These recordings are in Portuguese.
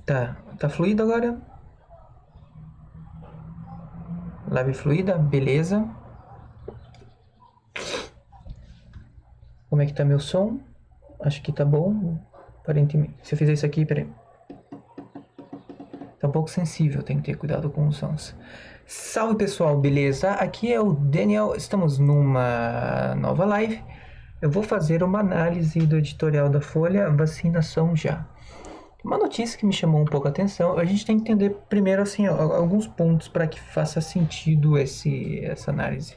Tá fluido agora? Live fluida, beleza. Como é que tá meu som? Acho que tá bom, aparentemente. Se eu fizer isso aqui, peraí. Tá um pouco sensível, tem que ter cuidado com os sons. Salve pessoal, beleza? Aqui é o Daniel, estamos numa nova live. Eu vou fazer uma análise do editorial da Folha, vacinação já. Uma notícia que me chamou um pouco a atenção, a gente tem que entender primeiro assim, alguns pontos para que faça sentido essa análise.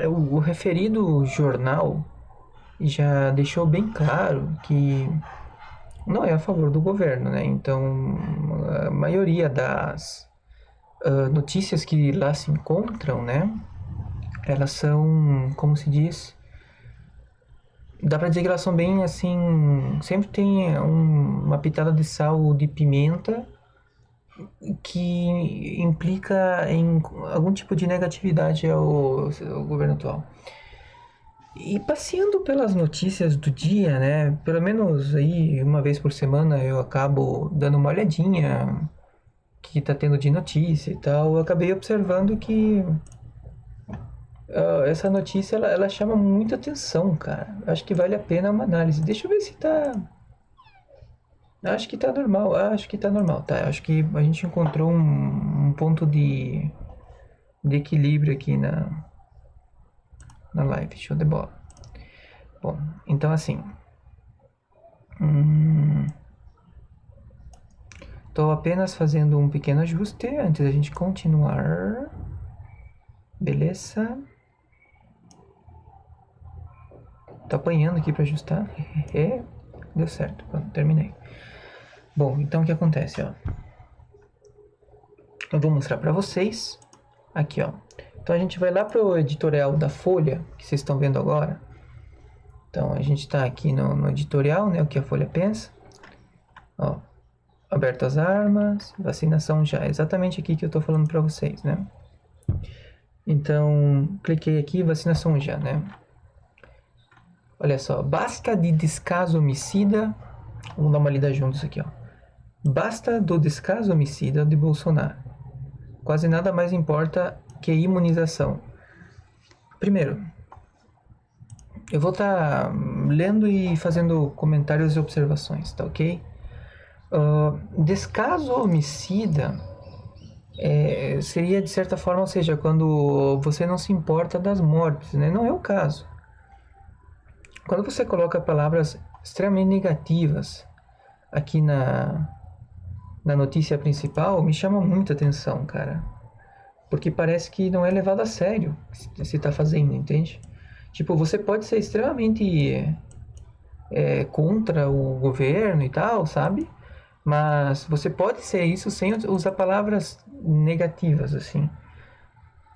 O referido jornal já deixou bem claro que não é a favor do governo, né? Então, a maioria das notícias que lá se encontram, né? Elas são, como se diz, dá pra dizer que elas são bem assim, sempre tem uma pitada de sal ou de pimenta que implica em algum tipo de negatividade ao governo atual. E passeando pelas notícias do dia, né? Pelo menos aí uma vez por semana eu acabo dando uma olhadinha que tá tendo de notícia e tal. Eu acabei observando que essa notícia ela chama muita atenção, cara. Acho que vale a pena uma análise. Deixa eu ver se tá. Acho que tá normal. Acho que tá normal, tá? Acho que a gente encontrou um ponto de equilíbrio aqui na live. Show de bola. Bom, então assim. Estou apenas fazendo um pequeno ajuste antes da gente continuar. Beleza. Tô apanhando aqui para ajustar. Deu certo, pronto, terminei. Bom, então o que acontece, ó? Eu vou mostrar para vocês. Aqui, ó. Então a gente vai lá pro editorial da Folha, que vocês estão vendo agora. Então a gente está aqui no editorial, né? O que a Folha pensa. Ó. Aberto as armas, vacinação já. Exatamente aqui que eu tô falando para vocês, né? Então, cliquei aqui, vacinação já, né? Olha só, basta de descaso homicida. Vamos dar uma lida juntos aqui, ó. Basta do descaso homicida de Bolsonaro. Quase nada mais importa que imunização. Primeiro, eu vou estar lendo e fazendo comentários e observações, tá ok? Descaso homicida seria de certa forma, ou seja, quando você não se importa das mortes, né? Não é o caso. Quando você coloca palavras extremamente negativas aqui na notícia principal, me chama muita atenção, cara. Porque parece que não é levado a sério se tá fazendo, entende? Tipo, você pode ser extremamente contra o governo e tal, sabe? Mas você pode ser isso sem usar palavras negativas, assim.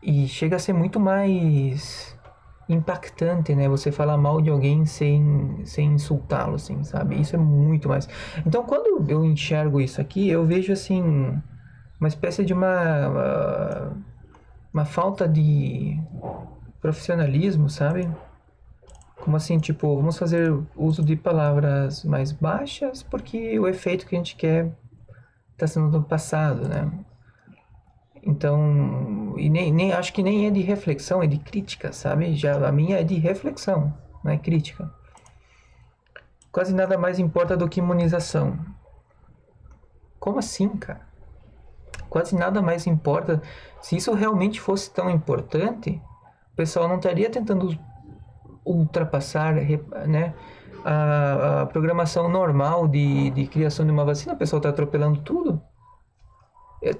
E chega a ser muito mais impactante, né? Você falar mal de alguém sem insultá-lo, assim, sabe? Isso é muito mais. Então, quando eu enxergo isso aqui, eu vejo, assim, uma espécie de uma falta de profissionalismo, sabe? Como assim, tipo, vamos fazer uso de palavras mais baixas porque o efeito que a gente quer está sendo passado, né? Então, e nem acho que nem é de reflexão, é de crítica, sabe? Já a minha é de reflexão, não é crítica. Quase nada mais importa do que imunização. Como assim, cara? Quase nada mais importa. Se isso realmente fosse tão importante, o pessoal não estaria tentando ultrapassar, né, a programação normal de criação de uma vacina. O pessoal está atropelando tudo.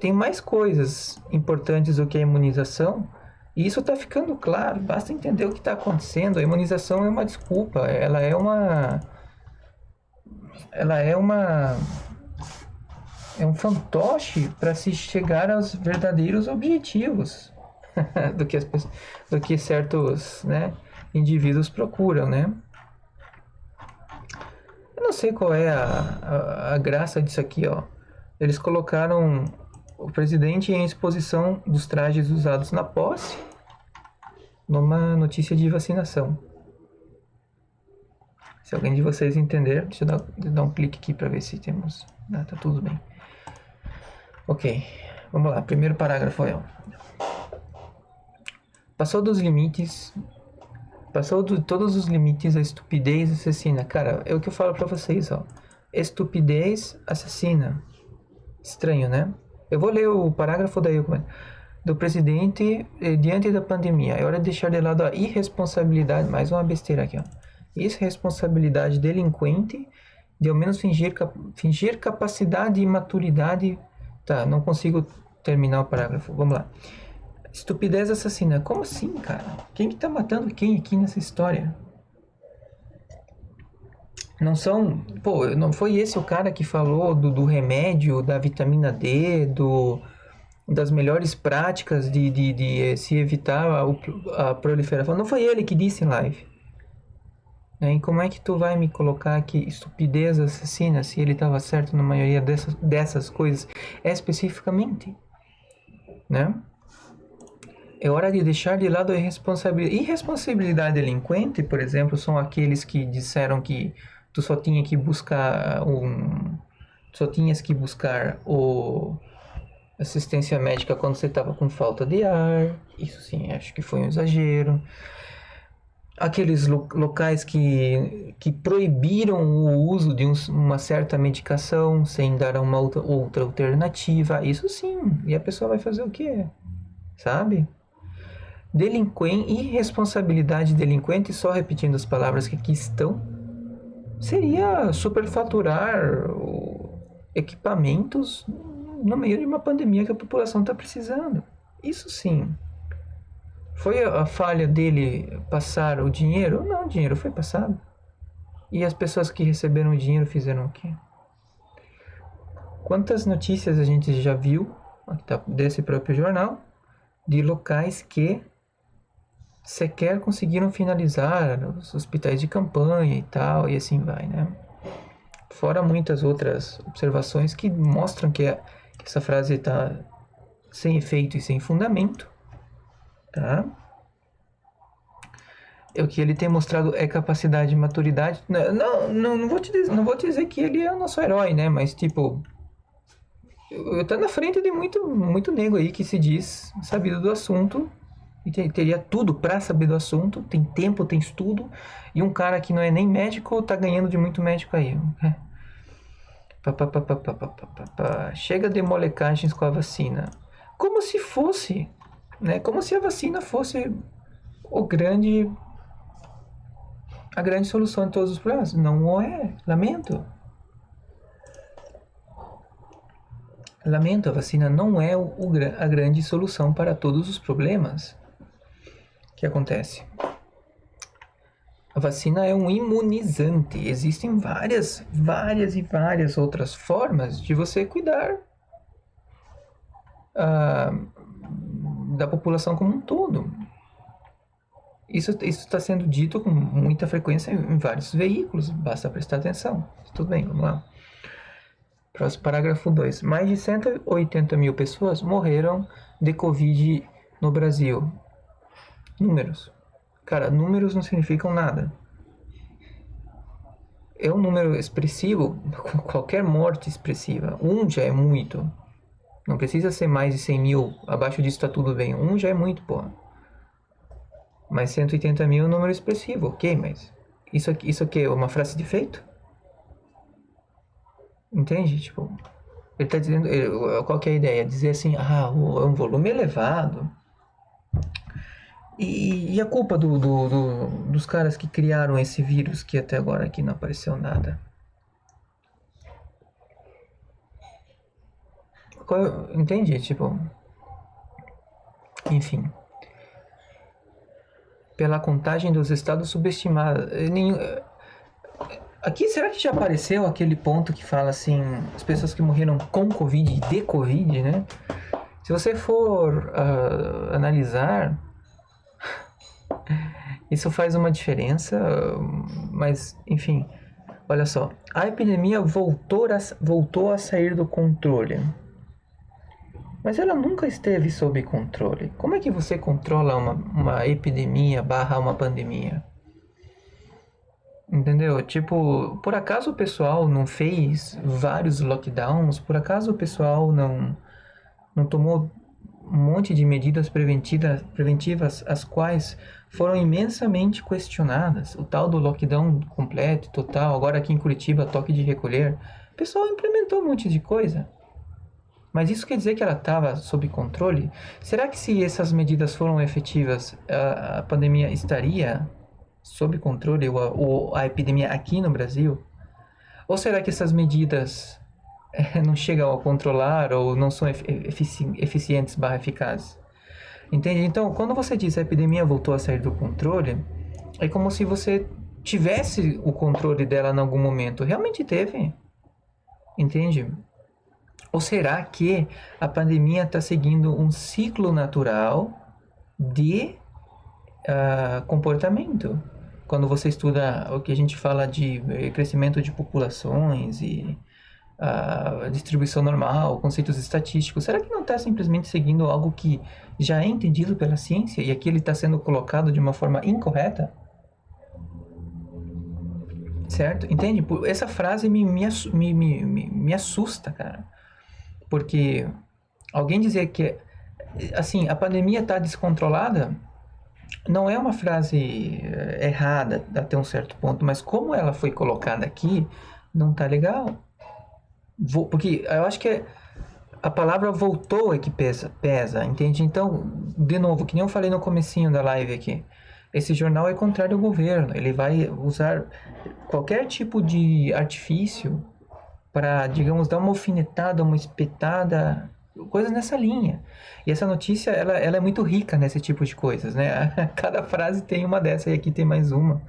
Tem mais coisas importantes do que a imunização, e isso está ficando claro. Basta entender o que está acontecendo. A imunização é uma desculpa, é um fantoche para se chegar aos verdadeiros objetivos do que certos, né, indivíduos procuram, né? Eu não sei qual é a graça disso aqui, ó. Eles colocaram o presidente em exposição dos trajes usados na posse numa notícia de vacinação. Se alguém de vocês entender, deixa eu dar um clique aqui para ver se temos... Ah, tá tudo bem. Ok, vamos lá. Primeiro parágrafo é... Passou dos limites... Passou de todos os limites a estupidez assassina. Cara, é o que eu falo pra vocês, ó. Estupidez assassina. Estranho, né? Eu vou ler o parágrafo daí. Do presidente diante da pandemia. É hora de deixar de lado a irresponsabilidade. Mais uma besteira aqui, ó. Irresponsabilidade delinquente de ao menos fingir capacidade e maturidade. Tá, não consigo terminar o parágrafo. Vamos lá. Estupidez assassina. Como assim, cara? Quem que tá matando quem aqui nessa história? Não são... Pô, não foi esse o cara que falou do remédio, da vitamina D, das melhores práticas de se evitar a proliferação? Não foi ele que disse em live. E como é que tu vai me colocar aqui estupidez assassina se ele estava certo na maioria dessas coisas especificamente? Né? É hora de deixar de lado a irresponsabilidade. Irresponsabilidade delinquente, por exemplo, são aqueles que disseram que tu só tinha que buscar só tinhas que buscar assistência médica quando você estava com falta de ar. Isso sim, acho que foi um exagero. Aqueles locais que proibiram o uso de uma certa medicação sem dar uma outra alternativa. Isso sim. E a pessoa vai fazer o quê? Sabe? Irresponsabilidade delinquente, só repetindo as palavras que aqui estão, seria superfaturar equipamentos no meio de uma pandemia que a população está precisando. Isso sim. Foi a falha dele passar o dinheiro? Não, o dinheiro foi passado. E as pessoas que receberam o dinheiro fizeram o quê? Quantas notícias a gente já viu, desse próprio jornal, de locais que sequer conseguiram finalizar os hospitais de campanha e tal, e assim vai, né? Fora muitas outras observações que mostram que essa frase está sem efeito e sem fundamento, tá? O que ele tem mostrado é capacidade e maturidade. Não vou te dizer que ele é o nosso herói, né? Mas, tipo, tá na frente de muito nego aí que se diz sabido do assunto e teria tudo pra saber do assunto, tem tempo, tem estudo, e um cara que não é nem médico tá ganhando de muito médico aí. Chega de molecagens com a vacina. Como se fosse, né? Como se a vacina fosse a grande solução de todos os problemas. Não é. Lamento. A vacina não é a grande solução para todos os problemas. O que acontece? A vacina é um imunizante. Existem várias e várias outras formas de você cuidar da população como um todo. Isso está sendo dito com muita frequência em vários veículos. Basta prestar atenção. Tudo bem, vamos lá. Próximo parágrafo 2. Mais de 180 mil pessoas morreram de Covid no Brasil. Números. Cara, números não significam nada. É um número expressivo, qualquer morte expressiva. Já é muito. Não precisa ser mais de 100 mil. Abaixo disso tá tudo bem. Já é muito, porra. Mas 180 mil é um número expressivo. Ok, mas isso aqui é uma frase de feito? Entende? Tipo, ele tá dizendo... Qual que é a ideia? Dizer assim, é um volume elevado. E a culpa dos caras que criaram esse vírus que até agora aqui não apareceu nada? Entende? Tipo... Enfim. Pela contagem dos estados subestimados. Aqui, será que já apareceu aquele ponto que fala assim... As pessoas que morreram com Covid e de Covid, né? Se você for analisar... Isso faz uma diferença, mas, enfim, olha só. A epidemia voltou a sair do controle. Mas ela nunca esteve sob controle. Como é que você controla uma epidemia / uma pandemia? Entendeu? Tipo, por acaso o pessoal não fez vários lockdowns? Por acaso o pessoal não tomou um monte de medidas preventivas, as quais foram imensamente questionadas? O tal do lockdown completo, total, agora aqui em Curitiba, toque de recolher. O pessoal implementou um monte de coisa. Mas isso quer dizer que ela estava sob controle? Será que se essas medidas foram efetivas, a pandemia estaria sob controle ou a epidemia aqui no Brasil? Ou será que essas medidas não chegam a controlar ou não são eficientes barra eficazes? Entende? Então, quando você diz a epidemia voltou a sair do controle, é como se você tivesse o controle dela em algum momento. Realmente teve, entende? Ou será que a pandemia está seguindo um ciclo natural de comportamento? Quando você estuda o que a gente fala de crescimento de populações e distribuição normal, conceitos estatísticos, será que não está simplesmente seguindo algo que já é entendido pela ciência e aqui ele está sendo colocado de uma forma incorreta? Certo? Entende? Essa frase me assusta, cara. Porque alguém dizer que assim, a pandemia está descontrolada não é uma frase errada até um certo ponto, mas como ela foi colocada aqui, não tá legal. Porque eu acho que a palavra voltou é que pesa, entende? Então, de novo, que nem eu falei no comecinho da live aqui, esse jornal é contrário ao governo, ele vai usar qualquer tipo de artifício para, digamos, dar uma alfinetada, uma espetada, coisas nessa linha. E essa notícia, ela é muito rica nesse tipo de coisas, né? Cada frase tem uma dessa e aqui tem mais uma.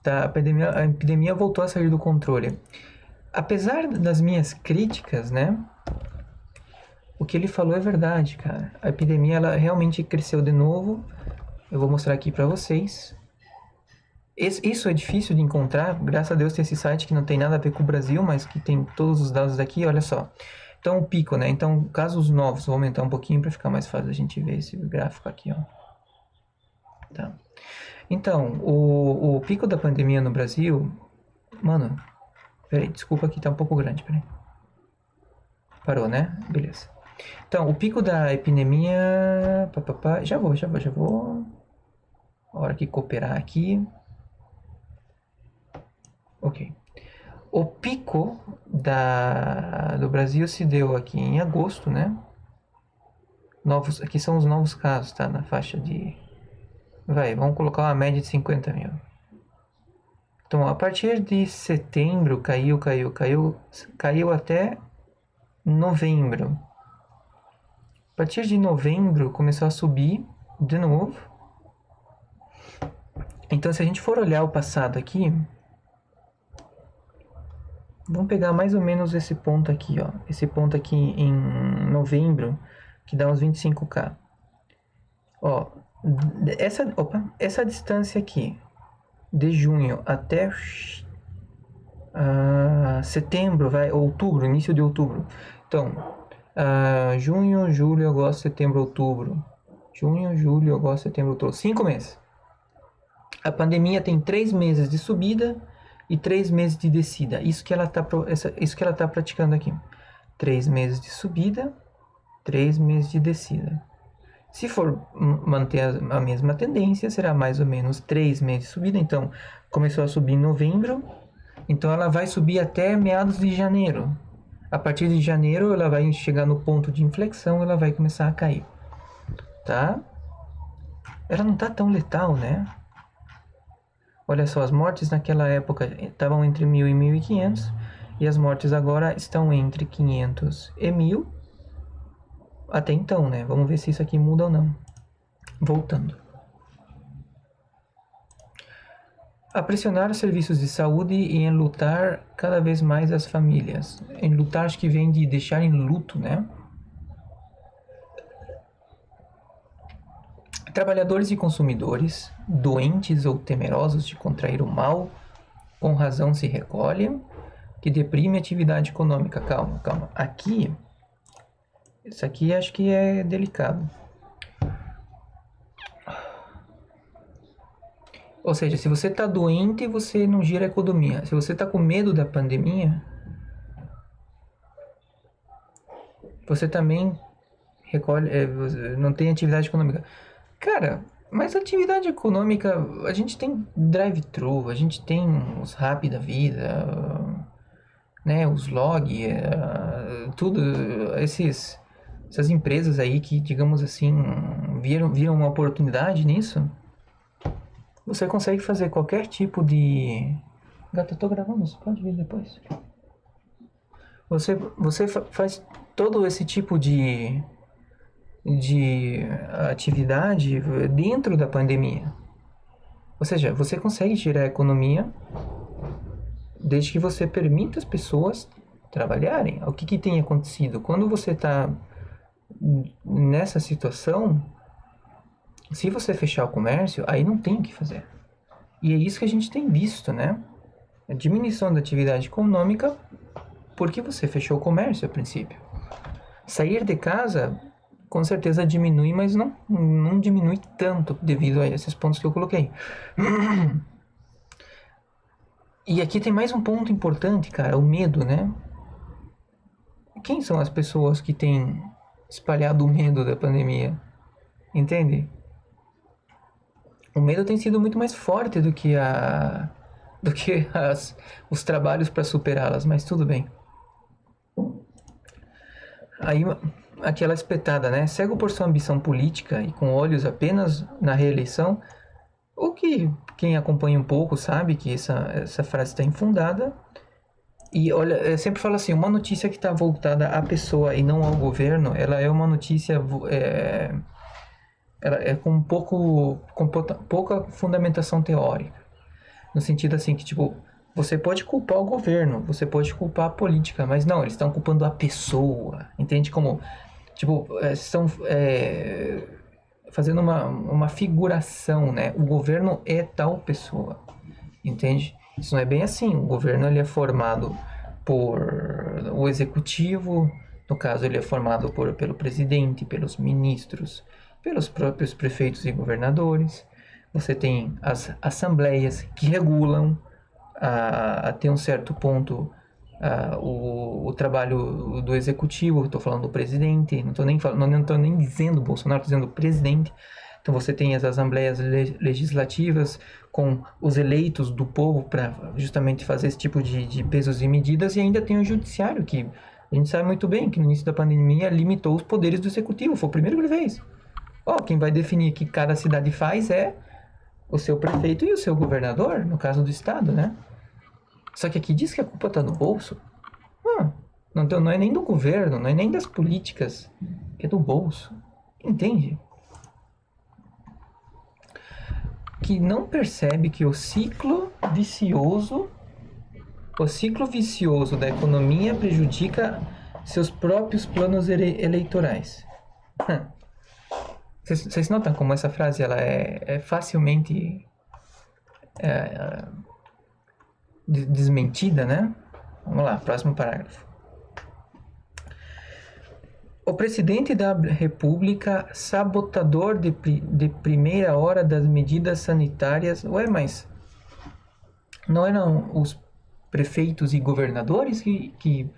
Tá? A epidemia voltou a sair do controle. Apesar das minhas críticas, né? O que ele falou é verdade, cara. A epidemia, ela realmente cresceu de novo. Eu vou mostrar aqui para vocês. Isso é difícil de encontrar. Graças a Deus tem esse site que não tem nada a ver com o Brasil, mas que tem todos os dados daqui. Olha só. Então, o pico, né? Então, casos novos. Vou aumentar um pouquinho para ficar mais fácil a gente ver esse gráfico aqui, ó. Tá. Então, o pico da pandemia no Brasil... Mano, peraí, desculpa que tá um pouco grande, peraí. Parou, né? Beleza. Então, o pico da epidemia... Já vou. A hora que cooperar aqui. Ok. O pico do Brasil se deu aqui em agosto, né? Aqui são os novos casos, tá? Na faixa de... vamos colocar uma média de 50 mil. Então, a partir de setembro, caiu até novembro. A partir de novembro, começou a subir de novo. Então, se a gente for olhar o passado aqui... Vamos pegar mais ou menos esse ponto aqui, ó. Esse ponto aqui em novembro, que dá uns 25k. Ó, essa distância aqui, de junho até setembro, outubro, início de outubro. Então, junho, julho, agosto, setembro, outubro. Junho, julho, agosto, setembro, outubro. 5 meses. A pandemia tem 3 meses de subida e 3 meses de descida. Isso que ela tá praticando aqui. 3 meses de subida, 3 meses de descida. Se for manter a mesma tendência, será mais ou menos 3 meses de subida. Então, começou a subir em novembro, então ela vai subir até meados de janeiro. A partir de janeiro, ela vai chegar no ponto de inflexão, ela vai começar a cair. Tá? Ela não tá tão letal, né? Olha só, as mortes naquela época estavam entre 1.000 e 1.500 e as mortes agora estão entre 500 e 1.000 até então, né? Vamos ver se isso aqui muda ou não. Voltando. A pressionar os serviços de saúde e enlutar cada vez mais as famílias. Enlutar acho que vem de deixar em luto, né? Trabalhadores e consumidores, doentes ou temerosos de contrair o mal, com razão se recolhem, que deprime a atividade econômica. Calma. Aqui, isso aqui acho que é delicado. Ou seja, se você está doente, você não gira a economia. Se você está com medo da pandemia, você também recolhe, não tem atividade econômica. Cara, mas atividade econômica, a gente tem drive-thru, a gente tem os Rappi da vida, né, os log, tudo, essas empresas aí que, digamos assim, viram uma oportunidade nisso, você consegue fazer qualquer tipo de... Gata, eu tô gravando, você pode ver depois. Você faz todo esse tipo de atividade dentro da pandemia. Ou seja, você consegue tirar a economia desde que você permita as pessoas trabalharem. O que, que tem acontecido? Quando você está nessa situação, se você fechar o comércio, aí não tem o que fazer. E é isso que a gente tem visto, né? A diminuição da atividade econômica porque você fechou o comércio a princípio. Sair de casa com certeza diminui, mas não diminui tanto devido a esses pontos que eu coloquei. E aqui tem mais um ponto importante, cara, o medo, né? Quem são as pessoas que têm espalhado o medo da pandemia? Entende? O medo tem sido muito mais forte do que os trabalhos para superá-las, mas tudo bem. Aí aquela espetada, né? Cego por sua ambição política e com olhos apenas na reeleição, o que quem acompanha um pouco sabe que essa frase está infundada. E olha, eu sempre falo assim, uma notícia que está voltada à pessoa e não ao governo, ela é uma notícia ela é com pouca fundamentação teórica. No sentido assim que, tipo, você pode culpar o governo, você pode culpar a política, mas não, eles estão culpando a pessoa. Entende? Como, tipo, estão fazendo uma figuração, né? O governo é tal pessoa. Entende? Isso não é bem assim. O governo ele é formado por o executivo, no caso ele é formado pelo presidente, pelos ministros, pelos próprios prefeitos e governadores. Você tem as assembleias que regulam até um certo ponto o trabalho do executivo. Estou falando do presidente, não estou nem dizendo Bolsonaro, estou dizendo presidente. Então você tem as assembleias legislativas com os eleitos do povo para justamente fazer esse tipo de pesos e medidas, e ainda tem o judiciário, que a gente sabe muito bem que no início da pandemia limitou os poderes do executivo, foi o primeiro que ele fez. Quem vai definir o que cada cidade faz é o seu prefeito e o seu governador, no caso do estado, né? Só que aqui diz que a culpa está no bolso. Não é nem do governo, não é nem das políticas, é do bolso. Entende? Que não percebe que o ciclo vicioso da economia prejudica seus próprios planos eleitorais. Vocês notam como essa frase ela é facilmente desmentida, né? Vamos lá, próximo parágrafo. O presidente da República, sabotador de primeira hora das medidas sanitárias... Ué, mas não eram os prefeitos e governadores que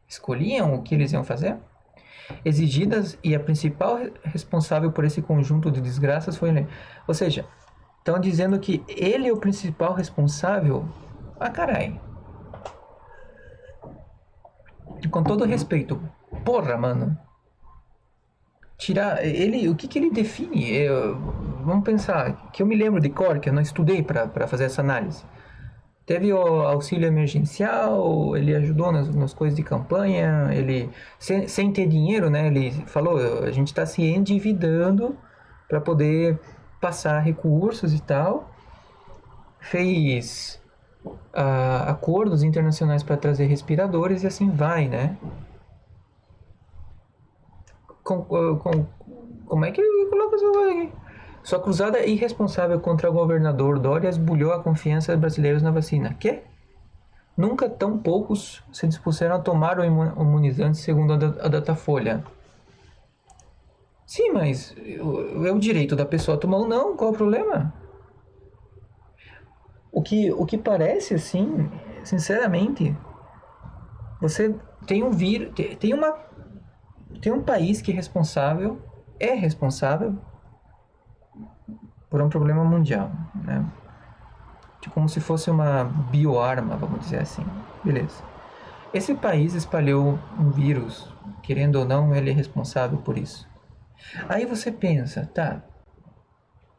escolhiam o que eles iam fazer? Exigidas, e a principal responsável por esse conjunto de desgraças foi ele. Ou seja, estão dizendo que ele é o principal responsável? Carai. Com todo respeito, porra, mano. Tirar ele, o que ele define? Vamos pensar, que eu me lembro de cor, que eu não estudei para fazer essa análise. Teve o auxílio emergencial, ele ajudou nas coisas de campanha, ele sem ter dinheiro, né? Ele falou, a gente está se endividando para poder passar recursos e tal. Fez acordos internacionais para trazer respiradores e assim vai, né? Como é que coloca essa coisa aqui? Sua cruzada irresponsável contra o governador Dória esbulhou a confiança dos brasileiros na vacina. Quê? Nunca tão poucos se dispuseram a tomar o imunizante, segundo a Datafolha. Sim, mas é o direito da pessoa tomar ou não, qual o problema? O que parece, assim, sinceramente, você tem um vírus, tem um país que é responsável por um problema mundial, né? Tipo, como se fosse uma bioarma, vamos dizer assim. Beleza. Esse país espalhou um vírus, querendo ou não, ele é responsável por isso. Aí você pensa, tá,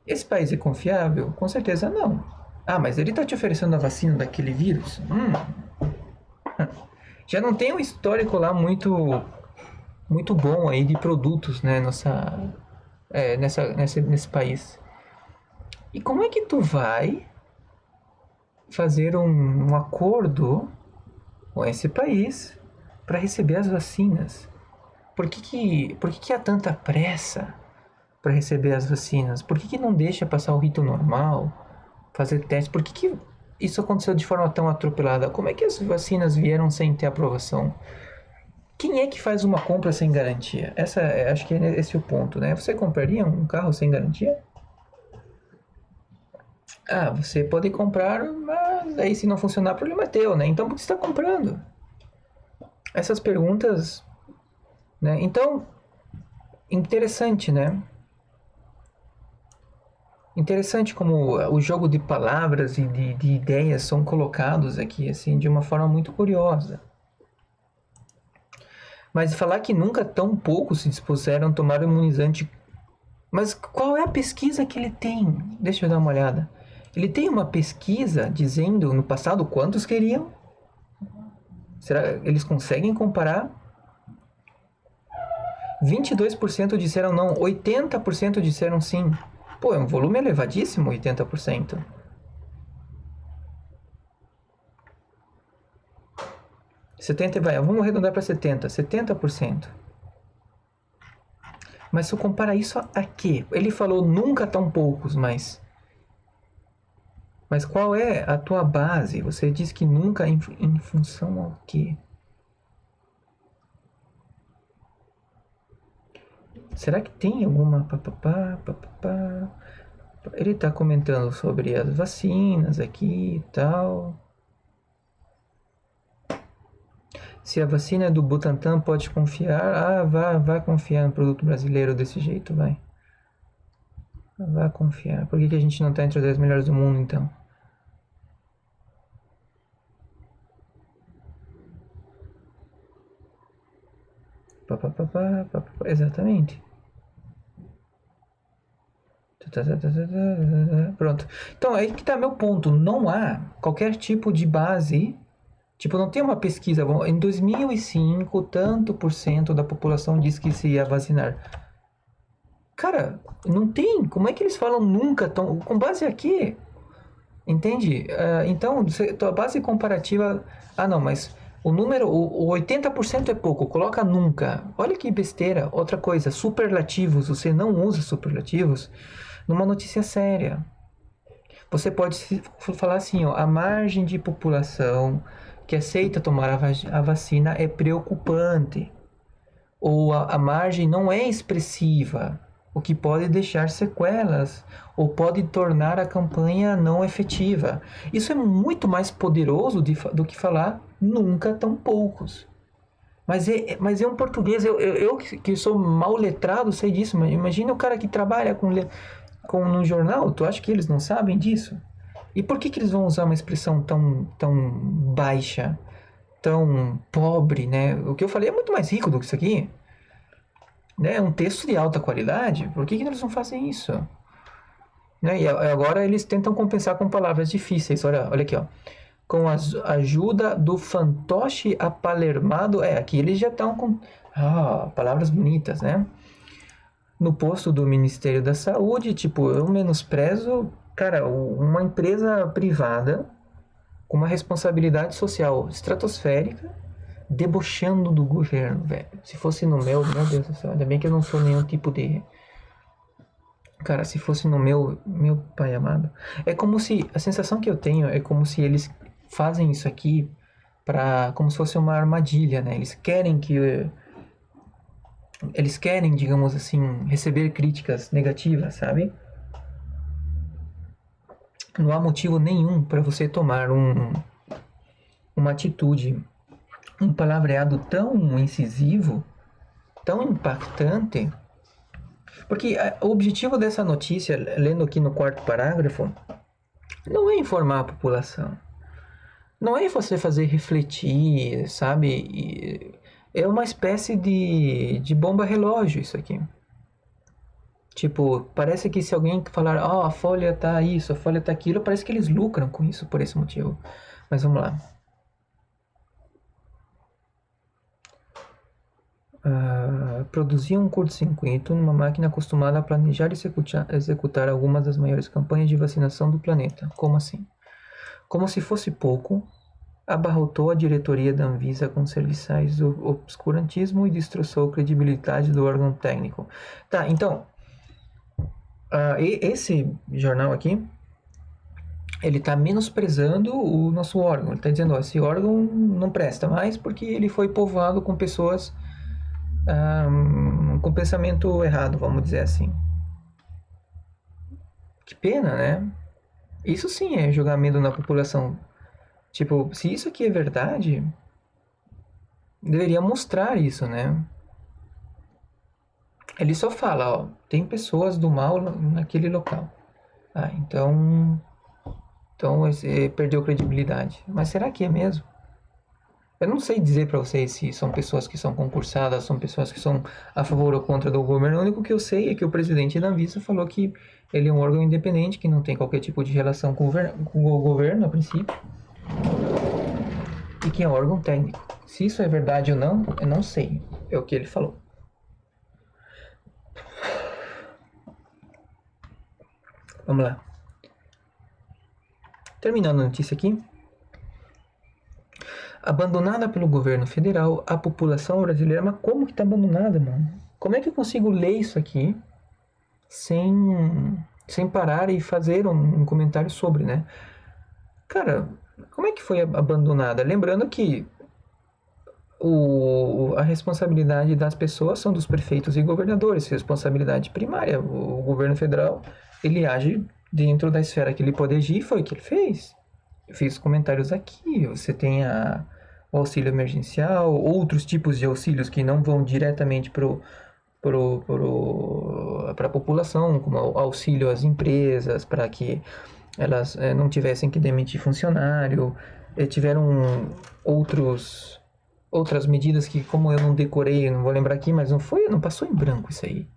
esse país é confiável? Com certeza não. Ah, mas ele está te oferecendo a vacina daquele vírus? Já não tem um histórico lá muito bom aí de produtos, né, nesse país. E como é que tu vai fazer um acordo com esse país para receber as vacinas? Por que há tanta pressa para receber as vacinas? Por que não deixa passar o rito normal, fazer testes? Por que isso aconteceu de forma tão atropelada? Como é que as vacinas vieram sem ter aprovação? Quem é que faz uma compra sem garantia? Acho que esse é o ponto, né? Você compraria um carro sem garantia? Ah, você pode comprar, mas aí se não funcionar, o problema é teu, né? Então por que você está comprando? Essas perguntas, né? Então, interessante, né? Interessante como o jogo de palavras e de ideias são colocados aqui, assim, de uma forma muito curiosa. Mas falar que nunca tão poucos se dispuseram a tomar o imunizante. Mas qual é a pesquisa que ele tem? Deixa eu dar uma olhada. Ele tem uma pesquisa dizendo no passado quantos queriam? Será que eles conseguem comparar? 22% disseram não, 80% disseram sim. Pô, é um volume elevadíssimo, 80%. 70, vai, vamos arredondar para 70%. Mas se eu comparar isso a quê? Ele falou nunca tão poucos, mas qual é a tua base? Você diz que nunca em função ao quê? Será que tem alguma papapá? Ele está comentando sobre as vacinas aqui e tal. Se a vacina é do Butantan, pode confiar. Ah, vá confiar no produto brasileiro desse jeito, vai. Vá confiar. Por que a gente não está entre os 10 melhores do mundo, então? Exatamente. Pronto. Então, aí que tá meu ponto. Não há qualquer tipo de base. Tipo, não tem uma pesquisa. Em 2005, tanto por cento da população disse que se ia vacinar. Cara, não tem. Como é que eles falam nunca? Com base aqui? Entende? Então, tua base comparativa. Ah, não, mas o 80% é pouco. Coloca nunca. Olha que besteira. Outra coisa, superlativos. Você não usa superlativos numa notícia séria. Você pode falar assim, ó, a margem de população que aceita tomar a vacina é preocupante. Ou a margem não é expressiva, o que pode deixar sequelas ou pode tornar a campanha não efetiva. Isso é muito mais poderoso do que falar nunca tão poucos. Mas é um português, eu que sou mal letrado sei disso, mas imagina o cara que trabalha no jornal, tu acha que eles não sabem disso? E por que eles vão usar uma expressão tão baixa, tão pobre, né? O que eu falei é muito mais rico do que isso aqui. Né? É um texto de alta qualidade. Por que eles não fazem isso? Né? E agora eles tentam compensar com palavras difíceis. Olha aqui, ó. Com a ajuda do fantoche apalermado. Aqui eles já estão com palavras bonitas, né? No posto do Ministério da Saúde, tipo, eu menosprezo, cara, uma empresa privada com uma responsabilidade social estratosférica debochando do governo, velho. Se fosse no meu Deus do céu, ainda bem que eu não sou nenhum tipo de... Cara, se fosse no meu pai amado. É como se, a sensação que eu tenho é como se eles fazem isso aqui como se fosse uma armadilha, né? Eles querem, digamos assim, receber críticas negativas, sabe? não há motivo nenhum para você tomar uma atitude, um palavreado tão incisivo, tão impactante, porque o objetivo dessa notícia, lendo aqui no quarto parágrafo, não é informar a população. Não é você fazer refletir, sabe? É uma espécie de bomba relógio isso aqui. Tipo, parece que se alguém falar, ó, a Folha tá isso, a Folha tá aquilo, parece que eles lucram com isso por esse motivo. Mas vamos lá. Produzia um curto-circuito numa máquina acostumada a planejar e executar algumas das maiores campanhas de vacinação do planeta. Como assim? Como se fosse pouco, abarrotou a diretoria da Anvisa com serviçais do obscurantismo e destroçou a credibilidade do órgão técnico. Tá, então, esse jornal aqui, ele está menosprezando o nosso órgão. Ele está dizendo, ó, esse órgão não presta mais porque ele foi povoado com pessoas com pensamento errado, vamos dizer assim. Que pena, né? Isso sim é jogar medo na população. Tipo, se isso aqui é verdade, deveria mostrar isso, né? Ele só fala, ó, tem pessoas do mal naquele local. Então perdeu credibilidade. Mas será que é mesmo? Eu não sei dizer para vocês se são pessoas que são concursadas, são pessoas que são a favor ou contra do governo. O único que eu sei é que o presidente da Anvisa falou que ele é um órgão independente, que não tem qualquer tipo de relação com o governo, a princípio, e que é um órgão técnico. Se isso é verdade ou não, eu não sei. É o que ele falou. Vamos lá. Terminando a notícia aqui. Abandonada pelo governo federal, a população brasileira... Mas como que tá abandonada, mano? Como é que eu consigo ler isso aqui sem parar e fazer um comentário sobre, né? Cara, como é que foi abandonada? Lembrando que a responsabilidade das pessoas são dos prefeitos e governadores, responsabilidade primária. O governo federal, ele age dentro da esfera que ele pode agir, foi o que ele fez. Eu fiz comentários aqui, você tem o auxílio emergencial, outros tipos de auxílios que não vão diretamente para a população, como auxílio às empresas, para que elas não tivessem que demitir funcionário, tiveram outras medidas que, como eu não decorei, não vou lembrar aqui, mas não passou em branco isso aí.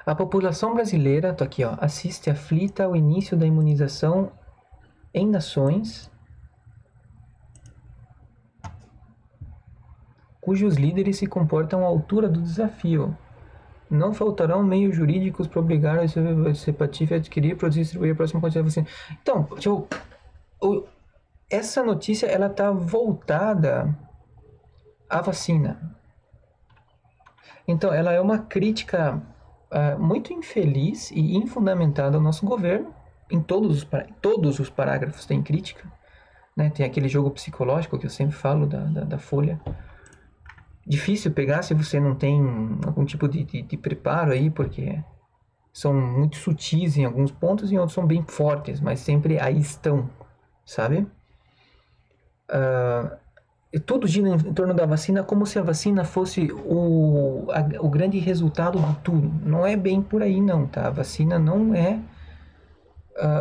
A população brasileira, tô aqui, ó, assiste aflita ao início da imunização em nações cujos líderes se comportam à altura do desafio. Não faltarão meios jurídicos para obrigar a hepatite a adquirir para distribuir a próxima quantidade de vacina. Então, tipo, essa notícia ela tá voltada à vacina. Então, ela é uma crítica muito infeliz e infundamentada ao nosso governo. Em todos os parágrafos tem crítica, né? Tem aquele jogo psicológico que eu sempre falo da Folha. Difícil pegar se você não tem algum tipo de preparo aí, porque são muito sutis em alguns pontos e em outros são bem fortes, mas sempre aí estão, sabe? Tudo gira em torno da vacina como se a vacina fosse o grande resultado de tudo. Não é bem por aí não, tá? A vacina não é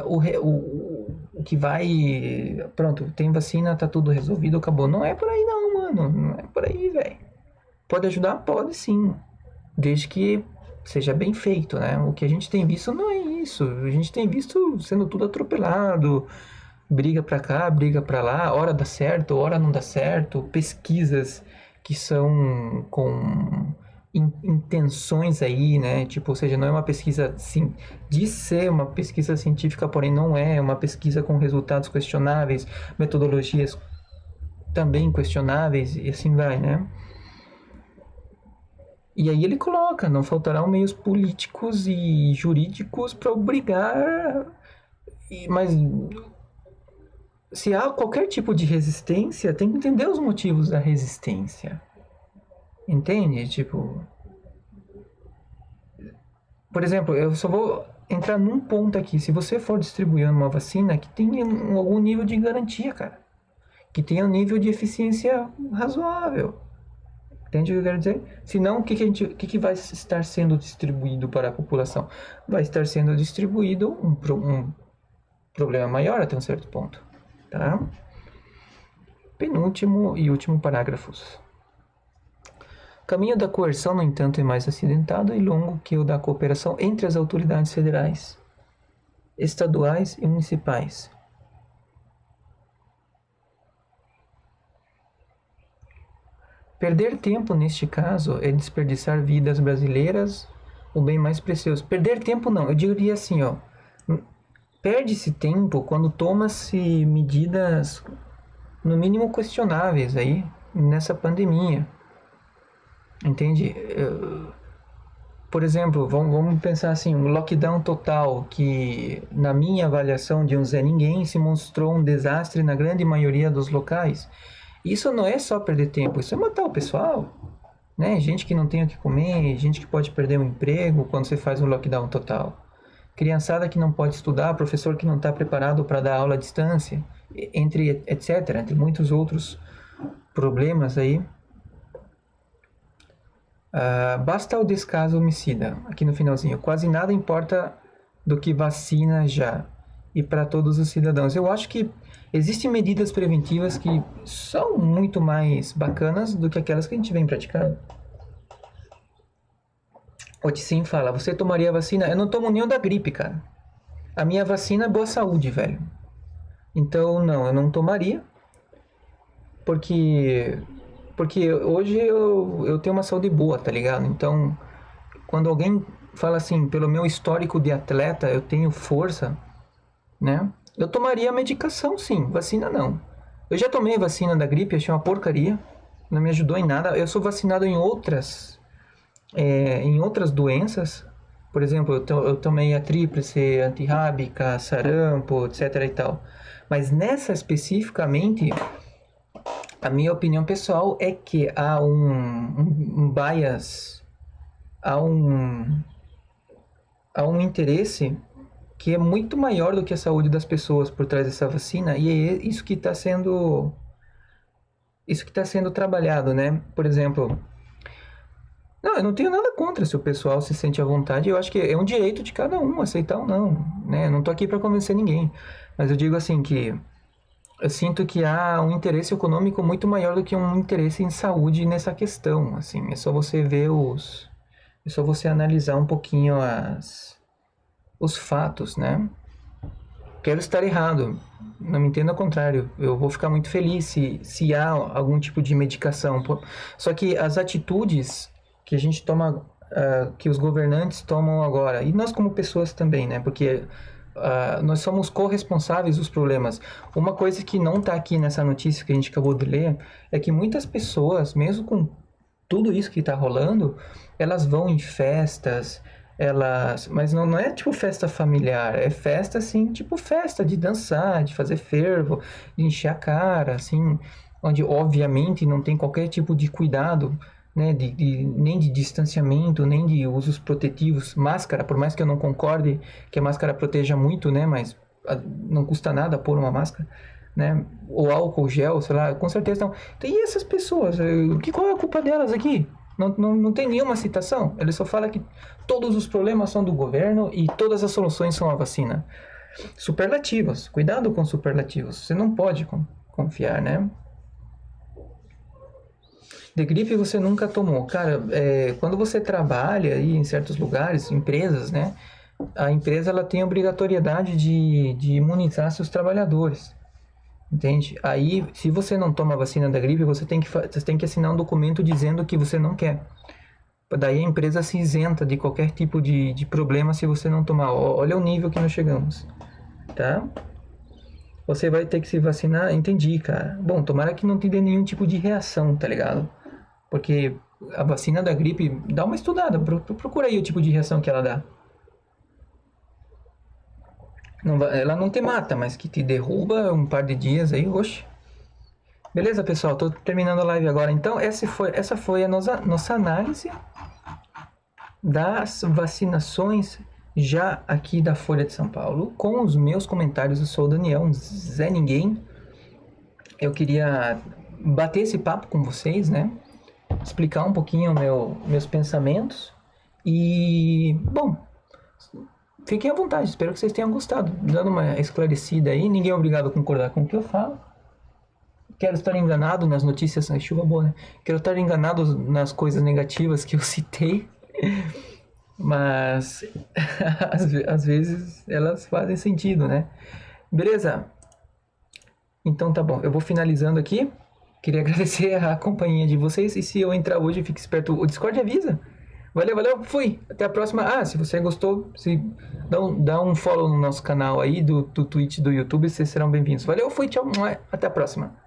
o que vai... Pronto, tem vacina, tá tudo resolvido, acabou. Não é por aí não, mano. Não é por aí, velho. Pode ajudar? Pode sim. Desde que seja bem feito, né? O que a gente tem visto não é isso. A gente tem visto sendo tudo atropelado. Briga pra cá, briga pra lá. Hora dá certo, hora não dá certo. Pesquisas que são com intenções aí, né? Tipo, ou seja, não é uma pesquisa, sim, diz ser uma pesquisa científica, porém não é uma pesquisa com resultados questionáveis, metodologias também questionáveis e assim vai, né? E aí ele coloca, não faltarão meios políticos e jurídicos para obrigar, mas se há qualquer tipo de resistência, tem que entender os motivos da resistência. Entende? Tipo, por exemplo, eu só vou entrar num ponto aqui. Se você for distribuir uma vacina que tenha algum nível de garantia, cara. Que tenha um nível de eficiência razoável. Entende o que eu quero dizer? Senão, o que vai estar sendo distribuído para a população? Vai estar sendo distribuído um problema maior até um certo ponto. Tá? Penúltimo e último parágrafos. O caminho da coerção, no entanto, é mais acidentado e longo que o da cooperação entre as autoridades federais, estaduais e municipais. Perder tempo, neste caso, é desperdiçar vidas brasileiras, o bem mais precioso. Perder tempo não, eu diria assim, ó. Perde-se tempo quando toma-se medidas, no mínimo, questionáveis aí, nessa pandemia. Entende? Por exemplo, vamos pensar assim, um lockdown total que, na minha avaliação de um Zé Ninguém, se mostrou um desastre na grande maioria dos locais. Isso não é só perder tempo, isso é matar o pessoal, né? Gente que não tem o que comer, gente que pode perder o emprego quando você faz um lockdown total. Criançada que não pode estudar, professor que não está preparado para dar aula à distância, etc., entre muitos outros problemas aí. Basta o descaso homicida, aqui no finalzinho. Quase nada importa do que vacina já, e para todos os cidadãos. Eu acho que existem medidas preventivas que são muito mais bacanas do que aquelas que a gente vem praticando. O Tissim fala, você tomaria vacina? Eu não tomo nem o da gripe, cara. A minha vacina é boa saúde, velho. Então, não, eu não tomaria. Porque hoje eu tenho uma saúde boa, tá ligado? Então, quando alguém fala assim, pelo meu histórico de atleta, eu tenho força, né? Eu tomaria medicação, sim. Vacina, não. Eu já tomei vacina da gripe, achei uma porcaria. Não me ajudou em nada. Eu sou vacinado em outras doenças. Por exemplo, eu tomei a tríplice, antirrábica, sarampo, etc e tal. Mas nessa especificamente, a minha opinião pessoal é que há um bias, há um interesse que é muito maior do que a saúde das pessoas por trás dessa vacina, e é isso que está sendo trabalhado, né? Por exemplo, não, eu não tenho nada contra se o pessoal se sente à vontade, eu acho que é um direito de cada um aceitar ou não, né? Eu não tô aqui para convencer ninguém, mas eu digo assim que eu sinto que há um interesse econômico muito maior do que um interesse em saúde nessa questão, assim, é só você ver é só você analisar um pouquinho os fatos, né? Quero estar errado, não me entenda ao contrário, eu vou ficar muito feliz se há algum tipo de medicação. Só que as atitudes que a gente toma, que os governantes tomam agora, e nós como pessoas também, né? Porque nós somos corresponsáveis dos problemas. Uma coisa que não está aqui nessa notícia que a gente acabou de ler é que muitas pessoas, mesmo com tudo isso que está rolando, elas vão em festas, mas não é tipo festa familiar, é festa assim, tipo festa de dançar, de fazer fervo, de encher a cara, assim, onde obviamente não tem qualquer tipo de cuidado, né, nem de distanciamento, nem de usos protetivos, máscara, por mais que eu não concorde que a máscara proteja muito, né, mas não custa nada pôr uma máscara, né, ou álcool gel, sei lá, com certeza não. Então, e essas pessoas, qual é a culpa delas aqui? Não tem nenhuma citação. Ele só fala que todos os problemas são do governo e todas as soluções são a vacina. Superlativos. Cuidado com superlativos. Você não pode confiar, né? De gripe você nunca tomou. Cara, quando você trabalha aí em certos lugares, empresas, né? A empresa ela tem a obrigatoriedade de imunizar seus trabalhadores. Entende? Aí, se você não toma a vacina da gripe, você tem que assinar um documento dizendo que você não quer. Daí a empresa se isenta de qualquer tipo de problema se você não tomar. Olha o nível que nós chegamos, tá? Você vai ter que se vacinar, entendi, cara. Bom, tomara que não tenha nenhum tipo de reação, tá ligado? Porque a vacina da gripe, dá uma estudada, procura aí o tipo de reação que ela dá. Ela não te mata, mas que te derruba um par de dias aí, oxe. Beleza, pessoal? Tô terminando a live agora. Então, essa foi a nossa análise das vacinações já aqui da Folha de São Paulo, com os meus comentários. Eu sou o Daniel, um Zé Ninguém. Eu queria bater esse papo com vocês, né? Explicar um pouquinho meus pensamentos. E, bom, fiquem à vontade, espero que vocês tenham gostado. Dando uma esclarecida aí, ninguém é obrigado a concordar com o que eu falo. Quero estar enganado nas notícias, chuva boa, né? Quero estar enganado nas coisas negativas que eu citei, mas às vezes elas fazem sentido, né? Beleza? Então tá bom, eu vou finalizando aqui. Queria agradecer a companhia de vocês. E se eu entrar hoje, fique esperto, o Discord avisa. Valeu, valeu, fui. Até a próxima. Ah, se você gostou, dá um follow no nosso canal aí, do Twitch, do YouTube, vocês serão bem-vindos. Valeu, fui, tchau. Até a próxima.